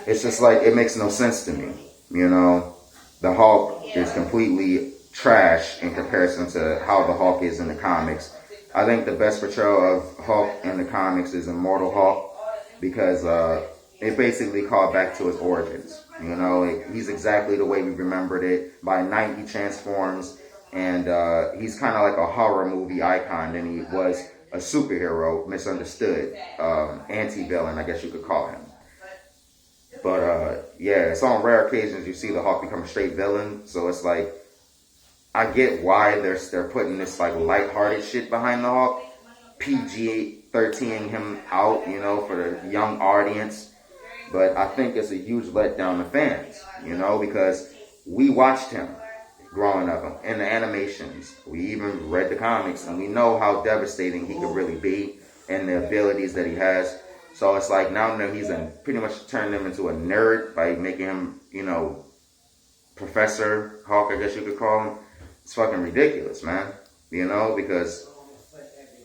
it's just like, it makes no sense to me. You know, the Hulk is completely trash in comparison to how the Hulk is in the comics. I think the best portrayal of Hulk in the comics is Immortal Hulk, because it basically called back to his origins. You know, like, he's exactly the way we remembered it. By night, he transforms, and he's kind of like a horror movie icon than he was a superhero, misunderstood, anti-villain, I guess you could call him. But yeah, it's on rare occasions you see the Hulk become a straight villain. So it's like, I get why they're putting this like lighthearted shit behind the Hulk, PG-13ing him out, you know, for the young audience. But I think it's a huge letdown to fans, you know, because we watched him growing up in the animations. We even read the comics, and we know how devastating he could really be and the abilities that he has. So it's like, now that he's pretty much turned him into a nerd by making him, you know, Professor Hulk, I guess you could call him. It's fucking ridiculous, man. You know, because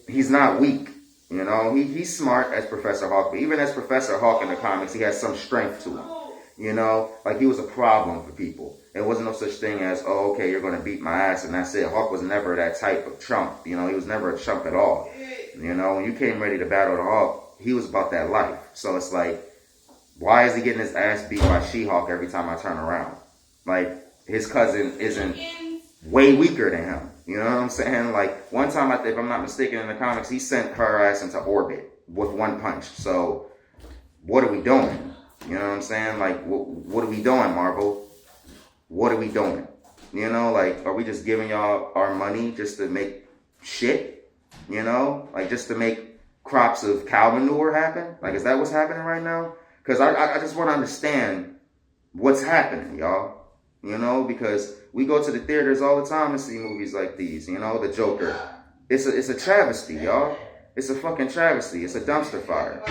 he's not weak. You know, he's smart as Professor Hulk, but even as Professor Hulk in the comics, he has some strength to him. You know, like, he was a problem for people. There wasn't no such thing as, oh, okay, you're going to beat my ass and that's it. Hulk was never that type of chump. You know, he was never a chump at all. You know, when you came ready to battle the Hulk, he was about that life. So it's like, why is he getting his ass beat by She-Hulk every time I turn around? Like, his cousin isn't way weaker than him. You know what I'm saying? Like, one time, if I'm not mistaken, in the comics, he sent her ass into orbit with one punch. So, what are we doing? You know what I'm saying? Like, what are we doing, Marvel? What are we doing? You know, like, are we just giving y'all our money just to make shit? You know? Like, just to make crops of cow manure happen? Like, is that what's happening right now? Because I just want to understand what's happening, y'all. You know, because we go to the theaters all the time and see movies like these. You know, the Joker. It's a travesty, y'all. It's a fucking travesty. It's a dumpster fire.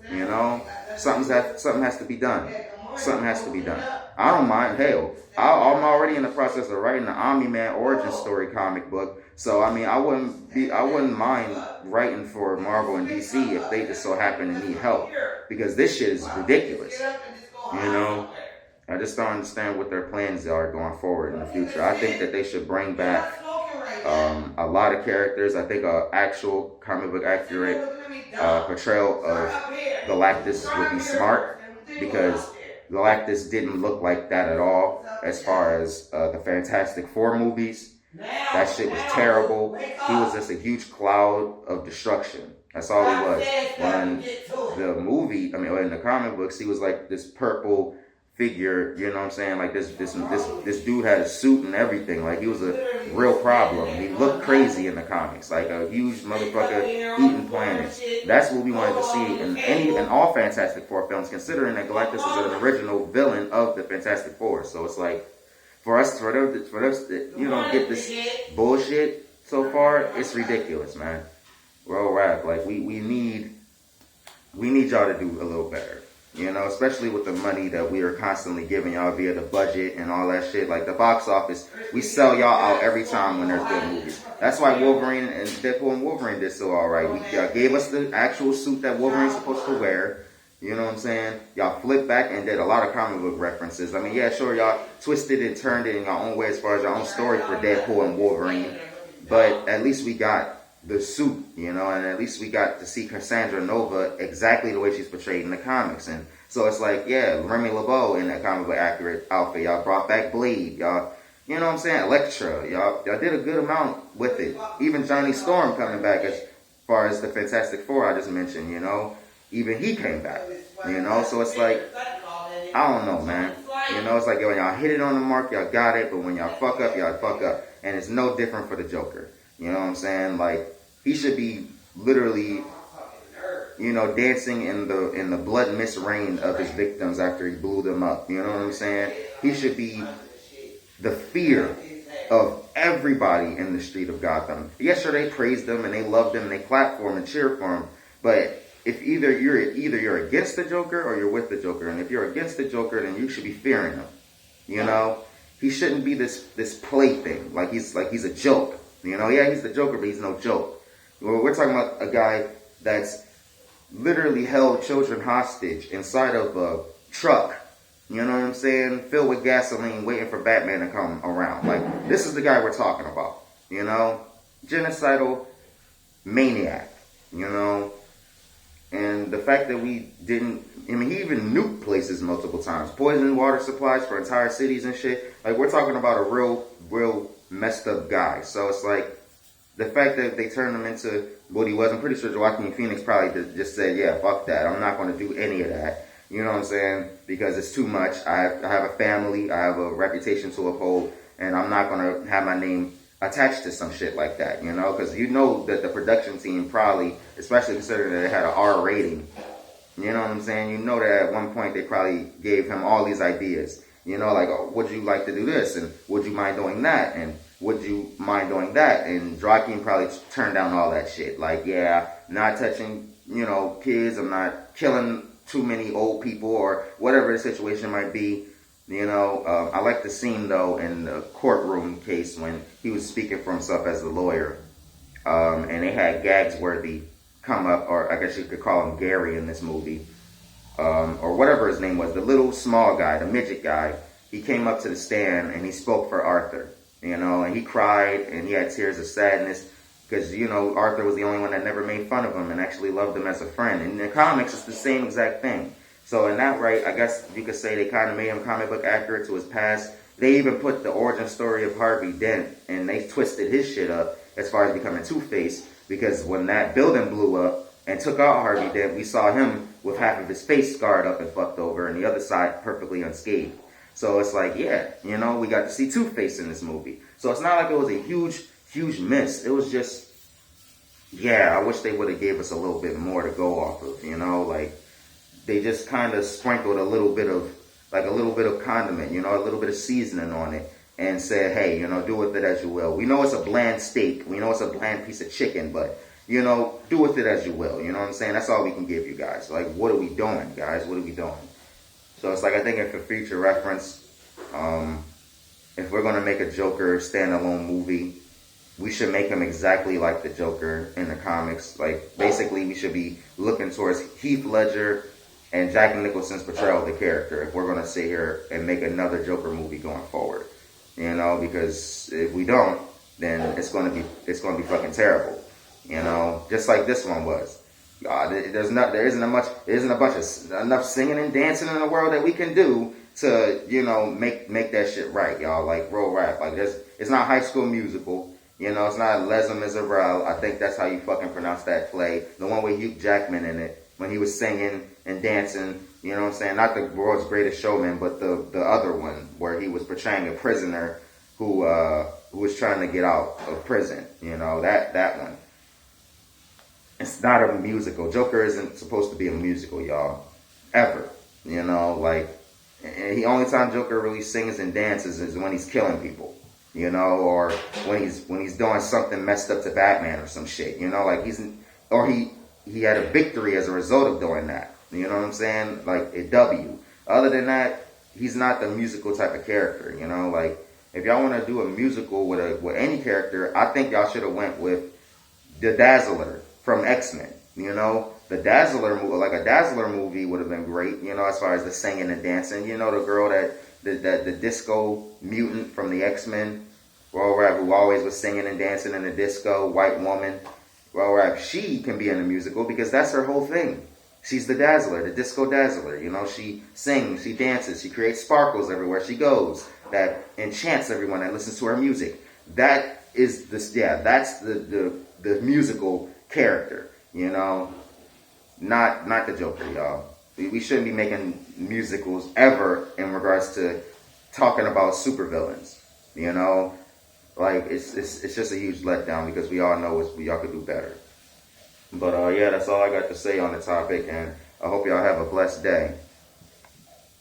You know, something has to be done. Something has to be done. I don't mind. Hell, I'm already in the process of writing the Omni-Man origin story comic book. So I mean, I wouldn't mind writing for Marvel and DC if they just so happen to need help, because this shit is ridiculous. You know, I just don't understand what their plans are going forward in the future. I think that they should bring back a lot of characters. I think an actual comic book accurate portrayal of Galactus would be smart, because Galactus didn't look like that at all as far as the Fantastic Four movies. That shit was terrible. He was just a huge cloud of destruction. That's all he was. When the movie, in the comic books, he was like this purple figure, you know what I'm saying? Like, this dude had a suit and everything. Like, he was a real problem. He looked crazy in the comics, like a huge motherfucker eating planets. That's what we wanted to see in all Fantastic Four films, considering that Galactus is an original villain of the Fantastic Four. So it's like, for us to, you know, get this bullshit so far, it's ridiculous, man. Real rap. Like, we need y'all to do a little better. You know, especially with the money that we are constantly giving y'all via the budget and all that shit. Like, the box office, we sell y'all out every time when there's good movies. That's why Wolverine and Deadpool and Wolverine did so alright. Y'all gave us the actual suit that Wolverine's supposed to wear. You know what I'm saying? Y'all flipped back and did a lot of comic book references. I mean, yeah, sure, y'all twisted and turned it in your own way as far as your own story for Deadpool and Wolverine. But at least we got the suit, you know, and at least we got to see Cassandra Nova exactly the way she's portrayed in the comics. And so it's like, yeah, Remy LeBeau in that comic book accurate outfit. Y'all brought back Blade. Y'all, you know what I'm saying? Elektra. Y'all did a good amount with it. Even Johnny Storm coming back as far as the Fantastic Four I just mentioned, you know. Even he came back, you know. So it's like, I don't know, man. You know, it's like, when y'all hit it on the mark, y'all got it. But when y'all fuck up, y'all fuck up. And it's no different for the Joker. You know what I'm saying? Like, he should be literally, you know, dancing in the blood mist rain of his victims after he blew them up. You know what I'm saying? He should be the fear of everybody in the street of Gotham. Yes, sure, they praised him and they loved him and they clapped for him and cheered for him. But if either you're against the Joker or you're with the Joker, and if you're against the Joker, then you should be fearing him. You know, he shouldn't be this plaything. Like he's a joke. You know, yeah, he's the Joker, but he's no joke. We're talking about a guy that's literally held children hostage inside of a truck You know what I'm saying? Filled with gasoline, waiting for Batman to come around. Like, this is the guy we're talking about. You know? Genocidal maniac. You know? And the fact that we didn't, I mean, he even nuked places multiple times. Poisoned water supplies for entire cities and shit. Like, we're talking about a real messed up guy. So it's like, the fact that they turned him into what he was, I'm pretty sure Joaquin Phoenix probably just said, yeah, fuck that. I'm not going to do any of that. You know what I'm saying? Because it's too much. I have a family. I have a reputation to uphold. And I'm not going to have my name attached to some shit like that, you know? Because you know that the production team probably, especially considering that it had an R rating, you know what I'm saying? You know that at one point they probably gave him all these ideas. You know, like, oh, would you like to do this? And would you mind doing that? And would you mind doing that? And Joaquin probably turned down all that shit. Like, yeah, not touching, you know, kids. I'm not killing too many old people or whatever the situation might be. You know, I like the scene, though, in the courtroom case when he was speaking for himself as the lawyer. And they had Gagsworthy come up, or I guess you could call him Gary in this movie. Or whatever his name was, the little small guy, the midget guy. He came up to the stand and he spoke for Arthur. You know, and he cried and he had tears of sadness because, you know, Arthur was the only one that never made fun of him and actually loved him as a friend. And in the comics, it's the same exact thing. So in that right, I guess you could say they kind of made him comic book accurate to his past. They even put the origin story of Harvey Dent and they twisted his shit up as far as becoming Two-Face, because when that building blew up and took out Harvey Dent, we saw him with half of his face scarred up and fucked over and the other side perfectly unscathed. So it's like, yeah, you know, we got to see Two-Face in this movie. So it's not like it was a huge miss. It was just, yeah, I wish they would have gave us a little bit more to go off of, you know, like they just kind of sprinkled a little bit of condiment, you know, a little bit of seasoning on it and said, hey, you know, do with it as you will. We know it's a bland steak. We know it's a bland piece of chicken, but, you know, do with it as you will. You know what I'm saying? That's all we can give you guys. Like, what are we doing, guys? What are we doing? So it's like, I think for future reference, if we're going to make a Joker standalone movie, we should make him exactly like the Joker in the comics. Like, basically, we should be looking towards Heath Ledger and Jack Nicholson's portrayal of the character if we're going to sit here and make another Joker movie going forward. You know, because if we don't, then it's going to be fucking terrible. You know, just like this one was. There isn't enough singing and dancing in the world that we can do to, you know, make that shit right, y'all. Like real rap. Like it's not High School Musical. You know, it's not Les Miserables. I think that's how you fucking pronounce that play. The one with Hugh Jackman in it when he was singing and dancing. You know what I'm saying? Not the world's greatest showman, but the other one where he was portraying a prisoner who was trying to get out of prison. You know, that one. It's not a musical. Joker isn't supposed to be a musical, y'all. Ever. You know, like, the only time Joker really sings and dances is when he's killing people. You know, or when he's doing something messed up to Batman or some shit. You know, like he had a victory as a result of doing that. You know what I'm saying? Like a W. Other than that, he's not the musical type of character. You know, like if y'all want to do a musical with any character, I think y'all should have went with the Dazzler from X-Men. You know, the Dazzler movie, like a Dazzler movie would have been great. You know, as far as the singing and dancing. You know, the girl the disco mutant from the X-Men, who always was singing and dancing in the disco, white woman. She can be in a musical because that's her whole thing. She's the Dazzler, the disco Dazzler. You know, she sings, she dances, she creates sparkles everywhere she goes that enchants everyone that listens to her music. That is that's the musical character. You know, not the Joker, y'all. We shouldn't be making musicals ever in regards to talking about supervillains. You know, like it's just a huge letdown because we all know y'all could do better. But yeah, that's all I got to say on the topic, and I hope y'all have a blessed day.